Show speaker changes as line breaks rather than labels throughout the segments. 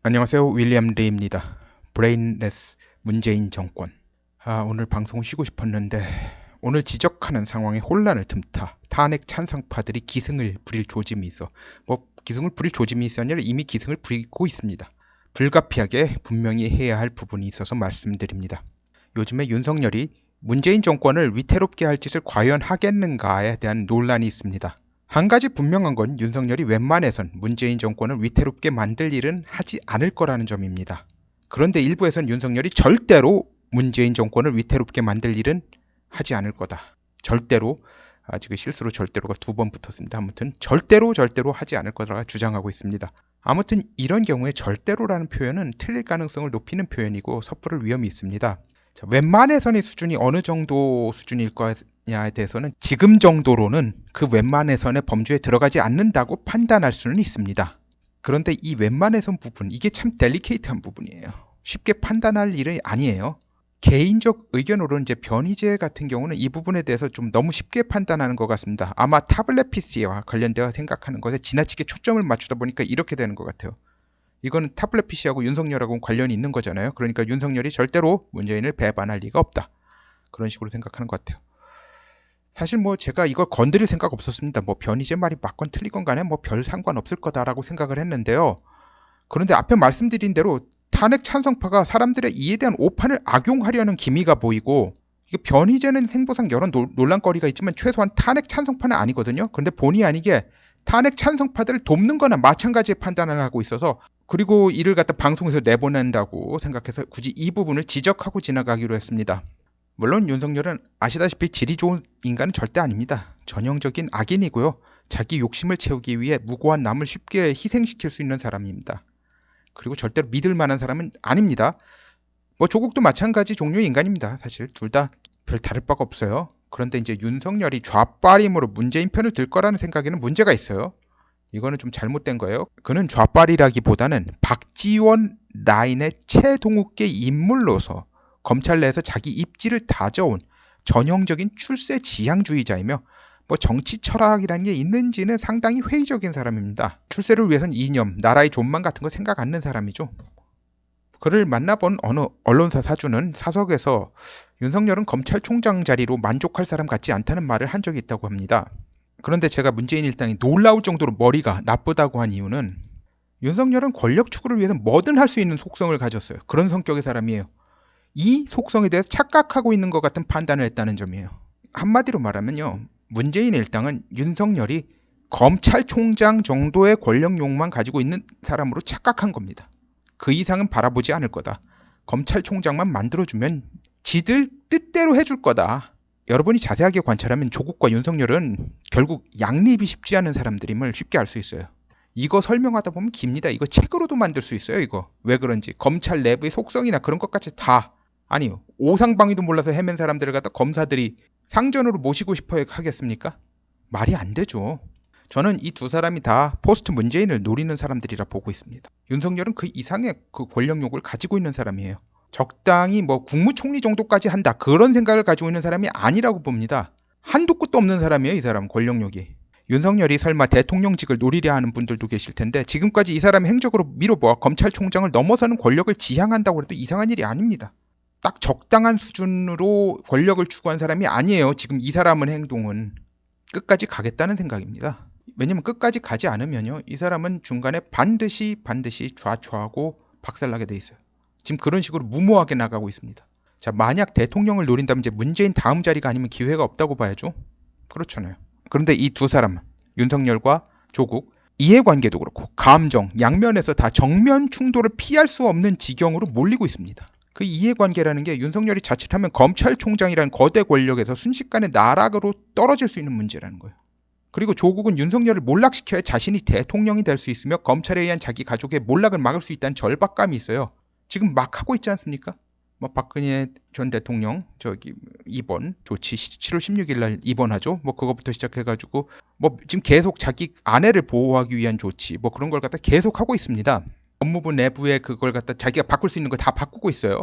안녕하세요. 윌리엄 리입니다. 브레인레스 문재인 정권. 오늘 방송을 쉬고 싶었는데 오늘 지적하는 상황에 혼란을 틈타 탄핵 찬성파들이 기승을 부릴 조짐이 있어 기승을 부릴 조짐이 있어 아니라 이미 기승을 부리고 있습니다. 불가피하게 분명히 해야 할 부분이 있어서 말씀드립니다. 요즘에 윤석열이 문재인 정권을 위태롭게 할 짓을 과연 하겠는가에 대한 논란이 있습니다. 한 가지 분명한 건 윤석열이 웬만해선 문재인 정권을 위태롭게 만들 일은 하지 않을 거라는 점입니다. 그런데 일부에선 윤석열이 절대로 문재인 정권을 위태롭게 만들 일은 하지 않을 거다. 절대로, 지금 실수로 절대로가 2번 붙었습니다. 아무튼 절대로 하지 않을 거라 주장하고 있습니다. 아무튼 이런 경우에 절대로라는 표현은 틀릴 가능성을 높이는 표현이고 섣부를 위험이 있습니다. 자, 웬만해선의 수준이 어느 정도 수준일 거냐에 대해서는 지금 정도로는 그 웬만해선의 범주에 들어가지 않는다고 판단할 수는 있습니다. 그런데 이 웬만해선 부분, 이게 참 델리케이트한 부분이에요. 쉽게 판단할 일이 아니에요. 개인적 의견으로는 이제 변희재 같은 경우는 이 부분에 대해서 좀 너무 쉽게 판단하는 것 같습니다. 아마 타블렛 PC와 관련되어 생각하는 것에 지나치게 초점을 맞추다 보니까 이렇게 되는 것 같아요. 이거는 타블렛 PC하고 윤석열하고는 관련이 있는 거잖아요. 그러니까 윤석열이 절대로 문재인을 배반할 리가 없다. 그런 식으로 생각하는 것 같아요. 사실 제가 이걸 건드릴 생각 없었습니다. 변희재 말이 맞건 틀리건 간에 별 상관없을 거다라고 생각을 했는데요. 그런데 앞에 말씀드린 대로 탄핵 찬성파가 사람들의 이에 대한 오판을 악용하려는 기미가 보이고, 변희재는 행보상 여러 논란거리가 있지만 최소한 탄핵 찬성파는 아니거든요. 그런데 본의 아니게 탄핵 찬성파들을 돕는 거나 마찬가지의 판단을 하고 있어서, 그리고 이를 갖다 방송에서 내보낸다고 생각해서 굳이 이 부분을 지적하고 지나가기로 했습니다. 물론 윤석열은 아시다시피 질이 좋은 인간은 절대 아닙니다. 전형적인 악인이고요. 자기 욕심을 채우기 위해 무고한 남을 쉽게 희생시킬 수 있는 사람입니다. 그리고 절대로 믿을 만한 사람은 아닙니다. 조국도 마찬가지 종류의 인간입니다. 사실 둘 다 별 다를 바가 없어요. 그런데 이제 윤석열이 좌빨임으로 문재인 편을 들 거라는 생각에는 문제가 있어요. 이거는 좀 잘못된 거예요. 그는 좌빨이라기보다는 박지원 라인의 최동욱계 인물로서 검찰 내에서 자기 입지를 다져온 전형적인 출세 지향주의자이며 정치 철학이라는 게 있는지는 상당히 회의적인 사람입니다. 출세를 위해선 이념, 나라의 존망 같은 거 생각 않는 사람이죠. 그를 만나본 어느 언론사 사주는 사석에서 윤석열은 검찰총장 자리로 만족할 사람 같지 않다는 말을 한 적이 있다고 합니다. 그런데 제가 문재인 일당이 놀라울 정도로 머리가 나쁘다고 한 이유는 윤석열은 권력 추구를 위해서 뭐든 할 수 있는 속성을 가졌어요. 그런 성격의 사람이에요. 이 속성에 대해서 착각하고 있는 것 같은 판단을 했다는 점이에요. 한마디로 말하면요. 문재인 일당은 윤석열이 검찰총장 정도의 권력욕만 가지고 있는 사람으로 착각한 겁니다. 그 이상은 바라보지 않을 거다. 검찰총장만 만들어주면 지들 뜻대로 해줄 거다. 여러분이 자세하게 관찰하면 조국과 윤석열은 결국 양립이 쉽지 않은 사람들임을 쉽게 알 수 있어요. 이거 설명하다 보면 깁니다. 이거 책으로도 만들 수 있어요. 이거 왜 그런지 검찰 내부의 속성이나 그런 것까지 다, 아니요, 오상방위도 몰라서 헤맨 사람들을 갖다 검사들이 상전으로 모시고 싶어 하겠습니까? 말이 안 되죠. 저는 이 두 사람이 다 포스트 문재인을 노리는 사람들이라 보고 있습니다. 윤석열은 그 이상의 그 권력욕을 가지고 있는 사람이에요. 적당히 국무총리 정도까지 한다, 그런 생각을 가지고 있는 사람이 아니라고 봅니다. 한도 끝도 없는 사람이에요. 이 사람 권력욕이. 윤석열이 설마 대통령직을 노리려 하는 분들도 계실 텐데, 지금까지 이 사람의 행적으로 미뤄보아 검찰총장을 넘어서는 권력을 지향한다고 해도 이상한 일이 아닙니다. 딱 적당한 수준으로 권력을 추구한 사람이 아니에요. 지금 이 사람은 행동은 끝까지 가겠다는 생각입니다. 왜냐면 끝까지 가지 않으면요, 이 사람은 중간에 반드시 좌초하고 박살나게 돼 있어요. 지금 그런 식으로 무모하게 나가고 있습니다. 자, 만약 대통령을 노린다면 이제 문재인 다음 자리가 아니면 기회가 없다고 봐야죠. 그렇잖아요. 그런데 이 두 사람, 윤석열과 조국, 이해관계도 그렇고 감정, 양면에서 다 정면 충돌을 피할 수 없는 지경으로 몰리고 있습니다. 그 이해관계라는 게 윤석열이 자칫하면 검찰총장이라는 거대 권력에서 순식간에 나락으로 떨어질 수 있는 문제라는 거예요. 그리고 조국은 윤석열을 몰락시켜야 자신이 대통령이 될 수 있으며 검찰에 의한 자기 가족의 몰락을 막을 수 있다는 절박감이 있어요. 지금 막 하고 있지 않습니까? 박근혜 전 대통령 입원 조치 7월 16일 날 입원하죠. 그거부터 시작해가지고 지금 계속 자기 아내를 보호하기 위한 조치 그런 걸 갖다 계속 하고 있습니다. 법무부 내부에 그걸 갖다 자기가 바꿀 수 있는 거 다 바꾸고 있어요.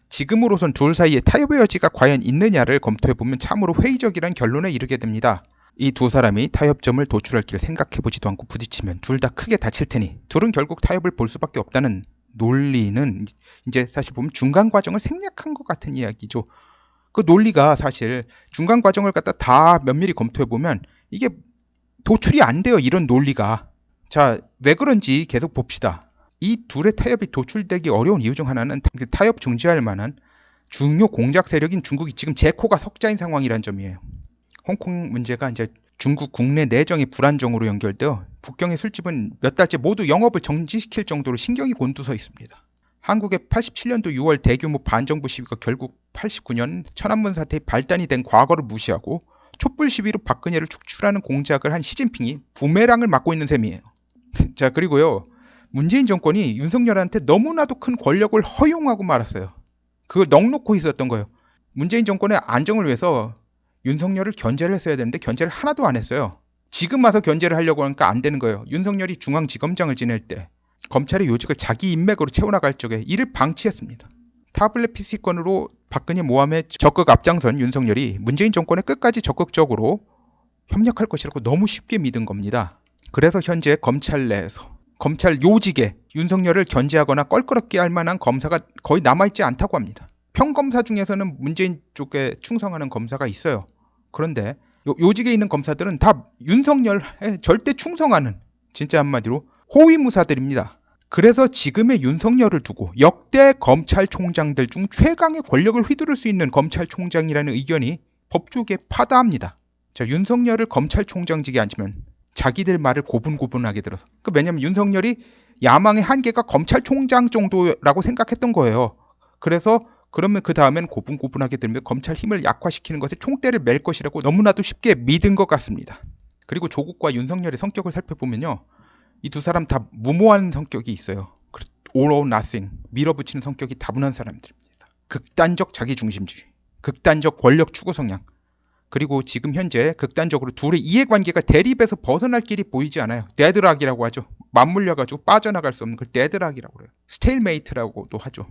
지금으로선 둘 사이에 타협의 여지가 과연 있느냐를 검토해보면 참으로 회의적이라는 결론에 이르게 됩니다. 이 두 사람이 타협점을 도출할 길 생각해보지도 않고 부딪히면 둘 다 크게 다칠 테니 둘은 결국 타협을 볼 수밖에 없다는 논리는 이제 사실 보면 중간 과정을 생략한 것 같은 이야기죠. 그 논리가 사실 중간 과정을 갖다 다 면밀히 검토해 보면 이게 도출이 안 돼요. 이런 논리가. 자, 왜 그런지 계속 봅시다. 이 둘의 타협이 도출되기 어려운 이유 중 하나는 타협 중지할 만한 중요 공작 세력인 중국이 지금 제코가 석자인 상황이라는 점이에요. 홍콩 문제가 이제 중국 국내 내정의 불안정으로 연결되어 북경의 술집은 몇 달째 모두 영업을 정지시킬 정도로 신경이 곤두서 있습니다. 한국의 87년도 6월 대규모 반정부 시위가 결국 89년 천안문 사태의 발단이 된 과거를 무시하고 촛불 시위로 박근혜를 축출하는 공작을 한 시진핑이 부메랑을 맞고 있는 셈이에요. 자, 그리고요. 문재인 정권이 윤석열한테 너무나도 큰 권력을 허용하고 말았어요. 그걸 넋놓고 있었던 거예요. 문재인 정권의 안정을 위해서 윤석열을 견제를 했어야 되는데 견제를 하나도 안 했어요. 지금 와서 견제를 하려고 하니까 안 되는 거예요. 윤석열이 중앙지검장을 지낼 때 검찰의 요직을 자기 인맥으로 채워나갈 적에 이를 방치했습니다. 타블렛 PC권으로 박근혜 모함에 적극 앞장선 윤석열이 문재인 정권에 끝까지 적극적으로 협력할 것이라고 너무 쉽게 믿은 겁니다. 그래서 현재 검찰 내에서 검찰 요직에 윤석열을 견제하거나 껄끄럽게 할 만한 검사가 거의 남아있지 않다고 합니다. 평검사 중에서는 문재인 쪽에 충성하는 검사가 있어요. 그런데 요직에 있는 검사들은 다 윤석열에 절대 충성하는, 진짜 한마디로 호위무사들입니다. 그래서 지금의 윤석열을 두고 역대 검찰총장들 중 최강의 권력을 휘두를 수 있는 검찰총장이라는 의견이 법조계에 파다합니다. 자, 윤석열을 검찰총장직에 앉히면 자기들 말을 고분고분하게 들어서. 왜냐면 윤석열이 야망의 한계가 검찰총장 정도라고 생각했던 거예요. 그래서 그러면 그 다음엔 고분고분하게 들면 검찰 힘을 약화시키는 것에 총대를 맬 것이라고 너무나도 쉽게 믿은 것 같습니다. 그리고 조국과 윤석열의 성격을 살펴보면요. 이 두 사람 다 무모한 성격이 있어요. all or nothing, 밀어붙이는 성격이 다분한 사람들입니다. 극단적 자기중심주의, 극단적 권력 추구 성향, 그리고 지금 현재 극단적으로 둘의 이해관계가 대립에서 벗어날 길이 보이지 않아요. 데드락이라고 하죠. 맞물려가지고 빠져나갈 수 없는 걸 데드락이라고 그래요. 스테일메이트라고도 하죠.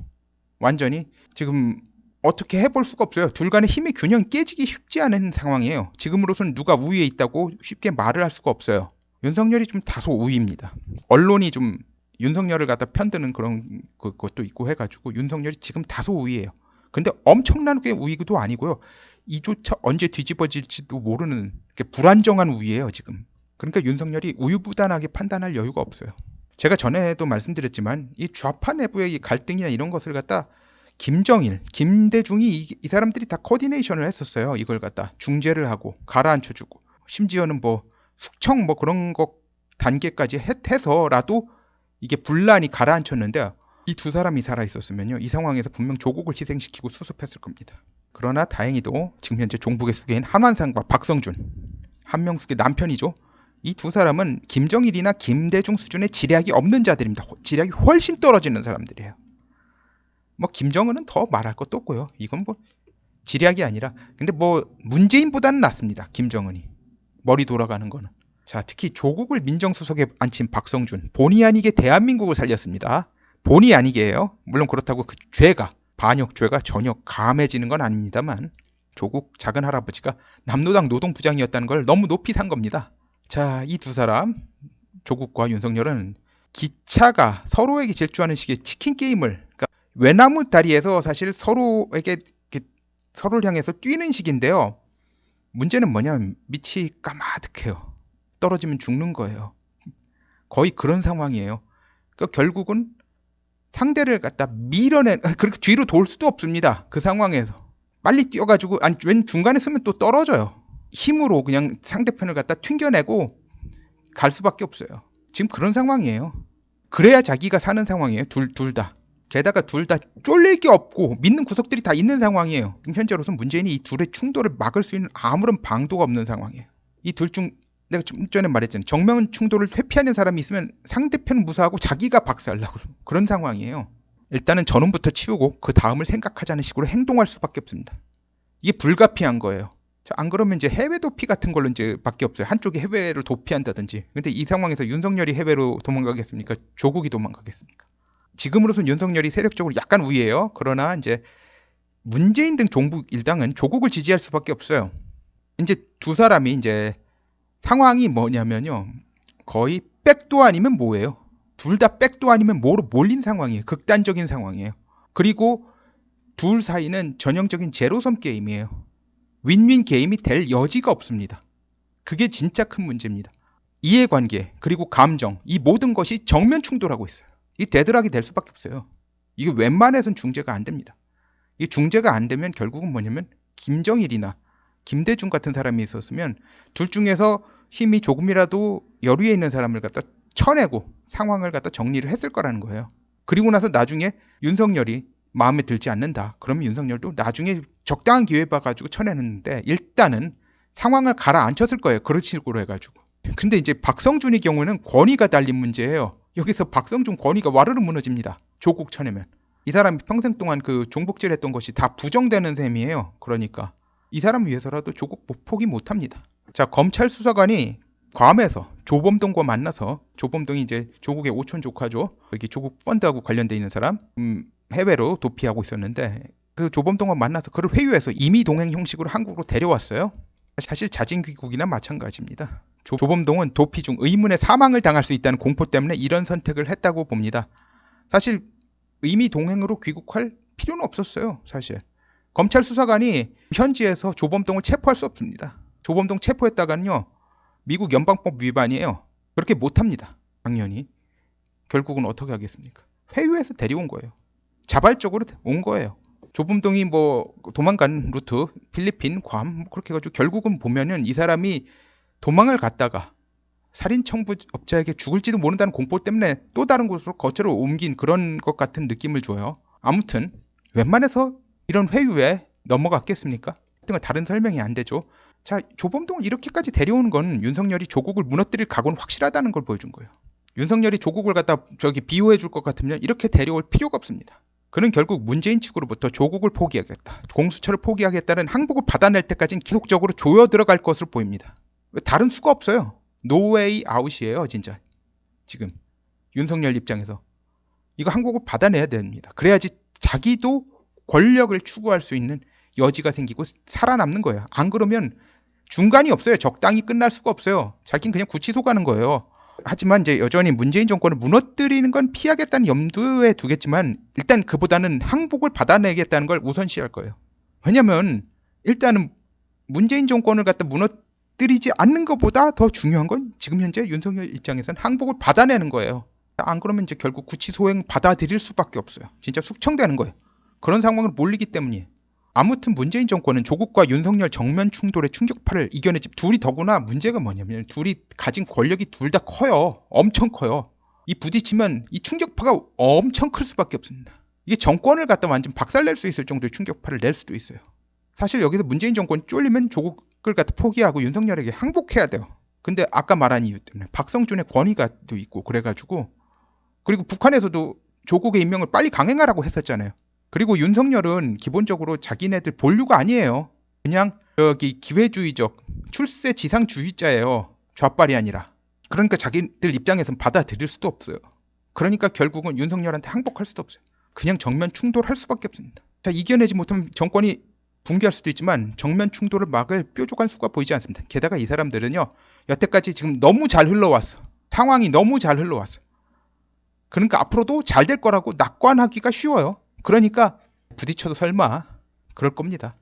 완전히 지금 어떻게 해볼 수가 없어요. 둘 간의 힘의 균형이 깨지기 쉽지 않은 상황이에요. 지금으로서는 누가 우위에 있다고 쉽게 말을 할 수가 없어요. 윤석열이 좀 다소 우위입니다. 언론이 좀 윤석열을 갖다 편드는 그런 것도 있고 해가지고 윤석열이 지금 다소 우위예요. 근데 엄청나게 우위도 아니고요. 이조차 언제 뒤집어질지도 모르는 불안정한 우위예요, 지금. 그러니까 윤석열이 우유부단하게 판단할 여유가 없어요. 제가 전에도 말씀드렸지만 이 좌파 내부의 이 갈등이나 이런 것을 갖다 김정일, 김대중이 이 사람들이 다 코디네이션을 했었어요. 이걸 갖다 중재를 하고 가라앉혀주고 심지어는 뭐 숙청 뭐 그런 것 단계까지 해서라도 이게 분란이 가라앉혔는데 이 두 사람이 살아있었으면요. 이 상황에서 분명 조국을 희생시키고 수습했을 겁니다. 그러나 다행히도 지금 현재 종북의 수계인 한완상과 박성준, 한명숙의 남편이죠. 이 두 사람은 김정일이나 김대중 수준의 지략이 없는 자들입니다. 지략이 훨씬 떨어지는 사람들이에요. 뭐 김정은은 더 말할 것도 없고요. 이건 뭐 지략이 아니라 근데 뭐 문재인보다는 낫습니다. 김정은이. 머리 돌아가는 거는. 자, 특히 조국을 민정수석에 앉힌 박성준, 본의 아니게 대한민국을 살렸습니다. 본의 아니게예요. 물론 그렇다고 그 죄가, 반역죄가 전혀 감해지는 건 아닙니다만 조국 작은 할아버지가 남노당 노동부장이었다는 걸 너무 높이 산 겁니다. 자, 이 두 사람, 조국과 윤석열은 기차가 서로에게 질주하는 식의 치킨 게임을, 그러니까 외나무 다리에서 사실 서로에게 서로를 향해서 뛰는 식인데요. 문제는 뭐냐면 밑이 까마득해요. 떨어지면 죽는 거예요. 거의 그런 상황이에요. 그러니까 결국은 상대를 갖다 밀어내, 그렇게 뒤로 돌 수도 없습니다. 그 상황에서. 빨리 뛰어가지고, 아니, 웬 중간에 서면 또 떨어져요. 힘으로 그냥 상대편을 갖다 튕겨내고 갈 수밖에 없어요. 지금 그런 상황이에요. 그래야 자기가 사는 상황이에요. 둘 다. 게다가 둘 다 쫄릴 게 없고 믿는 구석들이 다 있는 상황이에요. 현재로서는 문재인이 이 둘의 충돌을 막을 수 있는 아무런 방도가 없는 상황이에요. 이 둘 중 내가 좀 전에 말했잖아요. 정면 충돌을 회피하는 사람이 있으면 상대편 무사하고 자기가 박살나고 그런 상황이에요. 일단은 전원부터 치우고 그 다음을 생각하자는 식으로 행동할 수밖에 없습니다. 이게 불가피한 거예요. 자, 안 그러면 이제 해외 도피 같은 걸로 이제 밖에 없어요. 한쪽이 해외를 도피한다든지. 근데 이 상황에서 윤석열이 해외로 도망가겠습니까? 조국이 도망가겠습니까? 지금으로선 윤석열이 세력적으로 약간 우위예요. 그러나 이제 문재인 등 종북 일당은 조국을 지지할 수밖에 없어요. 이제 두 사람이 이제 상황이 뭐냐면요. 거의 백도 아니면 뭐예요? 둘 다 백도 아니면 뭐로 몰린 상황이에요. 극단적인 상황이에요. 그리고 둘 사이는 전형적인 제로섬 게임이에요. 윈윈 게임이 될 여지가 없습니다. 그게 진짜 큰 문제입니다. 이해관계 그리고 감정 이 모든 것이 정면 충돌하고 있어요. 이 대드락이 될 수밖에 없어요. 이게 웬만해선 중재가 안 됩니다. 이 중재가 안 되면 결국은 뭐냐면 김정일이나 김대중 같은 사람이 있었으면 둘 중에서 힘이 조금이라도 여류에 있는 사람을 갖다 쳐내고 상황을 갖다 정리를 했을 거라는 거예요. 그리고 나서 나중에 윤석열이 마음에 들지 않는다. 그러면 윤석열도 나중에 적당한 기회 봐가지고 쳐내는데 일단은 상황을 가라앉혔을 거예요. 그런 식으로 해가지고. 근데 이제 박성준의 경우는 권위가 달린 문제예요. 여기서 박성준 권위가 와르르 무너집니다. 조국 쳐내면. 이 사람이 평생 동안 그 종북질 했던 것이 다 부정되는 셈이에요. 그러니까 이 사람 위해서라도 조국 포기 못합니다. 자, 검찰 수사관이 괌에서 조범동과 만나서 조범동이 이제 조국의 오촌 조카죠. 여기 조국 펀드하고 관련돼 있는 사람 해외로 도피하고 있었는데 그 조범동과 만나서 그를 회유해서 임의 동행 형식으로 한국으로 데려왔어요. 사실 자진 귀국이나 마찬가지입니다. 조범동은 도피 중 의문의 사망을 당할 수 있다는 공포 때문에 이런 선택을 했다고 봅니다. 사실 의미 동행으로 귀국할 필요는 없었어요. 사실 검찰 수사관이 현지에서 조범동을 체포할 수 없습니다. 조범동 체포했다가는요 미국 연방법 위반이에요. 그렇게 못합니다. 당연히 결국은 어떻게 하겠습니까? 회유해서 데려온 거예요. 자발적으로 온 거예요. 조범동이 뭐 도망간 루트 필리핀, 괌 그렇게 해가지고 결국은 보면은 이 사람이 도망을 갔다가 살인 청부업자에게 죽을지도 모른다는 공포 때문에 또 다른 곳으로 거처로 옮긴 그런 것 같은 느낌을 줘요. 아무튼 웬만해서 이런 회유에 넘어갔겠습니까? 다른 설명이 안 되죠. 자, 조범동을 이렇게까지 데려오는 건 윤석열이 조국을 무너뜨릴 각오는 확실하다는 걸 보여준 거예요. 윤석열이 조국을 갖다 비호해 줄 것 같으면 이렇게 데려올 필요가 없습니다. 그는 결국 문재인 측으로부터 조국을 포기하겠다, 공수처를 포기하겠다는 항복을 받아낼 때까지는 계속적으로 조여 들어갈 것으로 보입니다. 다른 수가 없어요. 노웨이 아웃이에요. 진짜 지금 윤석열 입장에서 이거 항복을 받아내야 됩니다. 그래야지 자기도 권력을 추구할 수 있는 여지가 생기고 살아남는 거예요. 안 그러면 중간이 없어요. 적당히 끝날 수가 없어요. 자기는 그냥 구치소 가는 거예요. 하지만 이제 여전히 문재인 정권을 무너뜨리는 건 피하겠다는 염두에 두겠지만 일단 그보다는 항복을 받아내겠다는 걸 우선시할 거예요. 왜냐면 일단은 문재인 정권을 갖다 무너뜨리지 않는 것보다 더 중요한 건 지금 현재 윤석열 입장에서는 항복을 받아내는 거예요. 안 그러면 이제 결국 구치소행 받아들일 수밖에 없어요. 진짜 숙청되는 거예요. 그런 상황을 몰리기 때문이에요. 아무튼 문재인 정권은 조국과 윤석열 정면 충돌의 충격파를 이겨내지 둘이 더구나 문제가 뭐냐면 둘이 가진 권력이 둘 다 커요. 엄청 커요. 이 부딪히면 이 충격파가 엄청 클 수밖에 없습니다. 이게 정권을 갖다 완전 박살낼 수 있을 정도의 충격파를 낼 수도 있어요. 사실 여기서 문재인 정권이 쫄리면 조국을 갖다 포기하고 윤석열에게 항복해야 돼요. 근데 아까 말한 이유 때문에 박성준의 권위가 또 있고 그래가지고 그리고 북한에서도 조국의 임명을 빨리 강행하라고 했었잖아요. 그리고 윤석열은 기본적으로 자기네들 본류가 아니에요. 그냥 기회주의적 출세 지상주의자예요. 좌빨이 아니라. 그러니까 자기들 입장에서는 받아들일 수도 없어요. 그러니까 결국은 윤석열한테 항복할 수도 없어요. 그냥 정면 충돌할 수밖에 없습니다. 자, 이겨내지 못하면 정권이 붕괴할 수도 있지만 정면 충돌을 막을 뾰족한 수가 보이지 않습니다. 게다가 이 사람들은요. 여태까지 지금 너무 잘 흘러왔어. 상황이 너무 잘 흘러왔어. 그러니까 앞으로도 잘 될 거라고 낙관하기가 쉬워요. 그러니까 부딪혀도 설마 그럴 겁니다.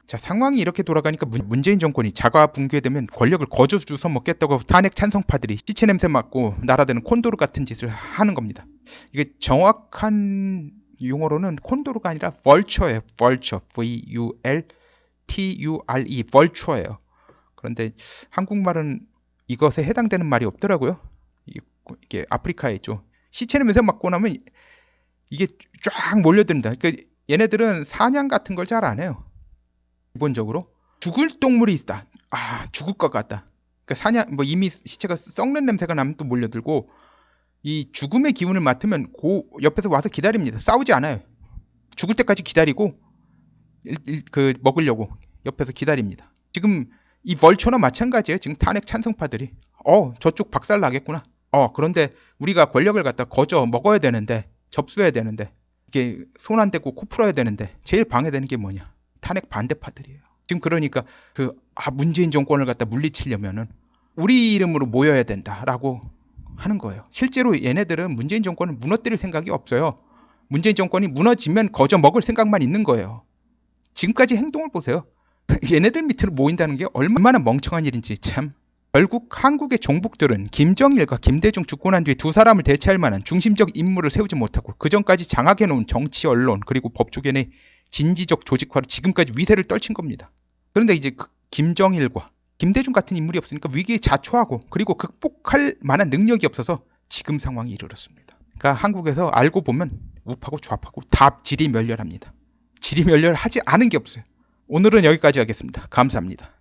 자, 상황이 이렇게 돌아가니까 문재인 정권이 자가 붕괴되면 권력을 거저 주워 먹겠다고 탄핵 찬성파들이 시체 냄새 맡고 날아드는 콘도르 같은 짓을 하는 겁니다. 이게 정확한 용어로는 콘도르가 아니라 벌처예요. 벌처, V-U-L-T-U-R-E, 벌처예요. 그런데 한국말은 이것에 해당되는 말이 없더라고요. 이게 아프리카에 있죠. 시체 냄새 맡고 나면 이게 쫙 몰려듭니다. 그러니까 얘네들은 사냥 같은 걸 잘 안 해요. 기본적으로 죽을 동물이 있다. 죽을 것 같다. 그러니까 사냥 이미 시체가 썩는 냄새가 나면 또 몰려들고 이 죽음의 기운을 맡으면 옆에서 와서 기다립니다. 싸우지 않아요. 죽을 때까지 기다리고 먹으려고 옆에서 기다립니다. 지금 이 벌처나 마찬가지예요. 지금 탄핵 찬성파들이 저쪽 박살 나겠구나. 그런데 우리가 권력을 갖다 거저 먹어야 되는데 접수해야 되는데 이게 손 안 대고 코 풀어야 되는데 제일 방해되는 게 뭐냐? 탄핵 반대파들이에요. 지금 그러니까 문재인 정권을 갖다 물리치려면은 우리 이름으로 모여야 된다라고 하는 거예요. 실제로 얘네들은 문재인 정권을 무너뜨릴 생각이 없어요. 문재인 정권이 무너지면 거저 먹을 생각만 있는 거예요. 지금까지 행동을 보세요. 얘네들 밑으로 모인다는 게 얼마나 멍청한 일인지 참. 결국 한국의 종북들은 김정일과 김대중 죽고 난 뒤에 두 사람을 대체할 만한 중심적 인물을 세우지 못하고 그전까지 장악해놓은 정치, 언론 그리고 법조계의 진지적 조직화로 지금까지 위세를 떨친 겁니다. 그런데 이제 김정일과 김대중 같은 인물이 없으니까 위기에 자초하고 그리고 극복할 만한 능력이 없어서 지금 상황이 이르렀습니다. 그러니까 한국에서 알고 보면 우파고 좌파고 다 지리멸렬합니다. 지리멸렬하지 않은 게 없어요. 오늘은 여기까지 하겠습니다. 감사합니다.